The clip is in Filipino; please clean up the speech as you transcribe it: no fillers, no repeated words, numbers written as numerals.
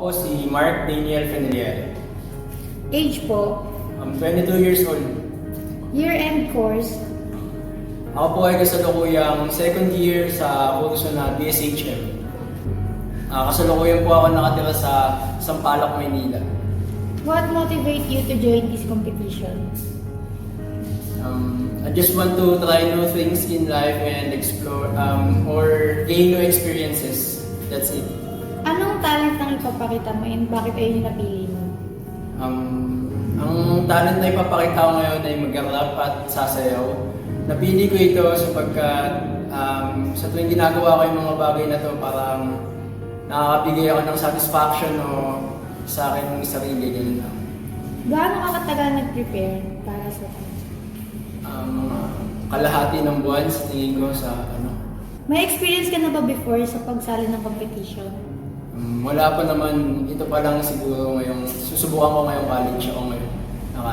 Ako po si Mark Daniel Fenriel. Age po, I'm 22 years old. year-end course, Ako po ay kasalukuyang second year sa kurso na BSHM. Kasalukuyan po ako nakatira sa Sampaloc, Maynila. what motivates you to join this competition? I just want to try new things in life and explore or gain new experiences. That's it. Anong talent ang ipapakita mo and bakit ayun yung napili mo? Ang talent na ipapakita ko ngayon ay mag-rap at sasayaw. Napili ko ito sapagkat sa tuwing ginagawa ko yung mga bagay na to parang nakakabigay ako ng satisfaction o sa akin ng sarili ganun lang. Gaano ka katagal nag-prepare para sa Mga kalahati ng buwan sa tingin ko sa May experience ka na ba before sa pagsali ng competition? wala pa naman, ito pa lang siguro ngayong susubukan ko ngayong college ako ngayon. Naka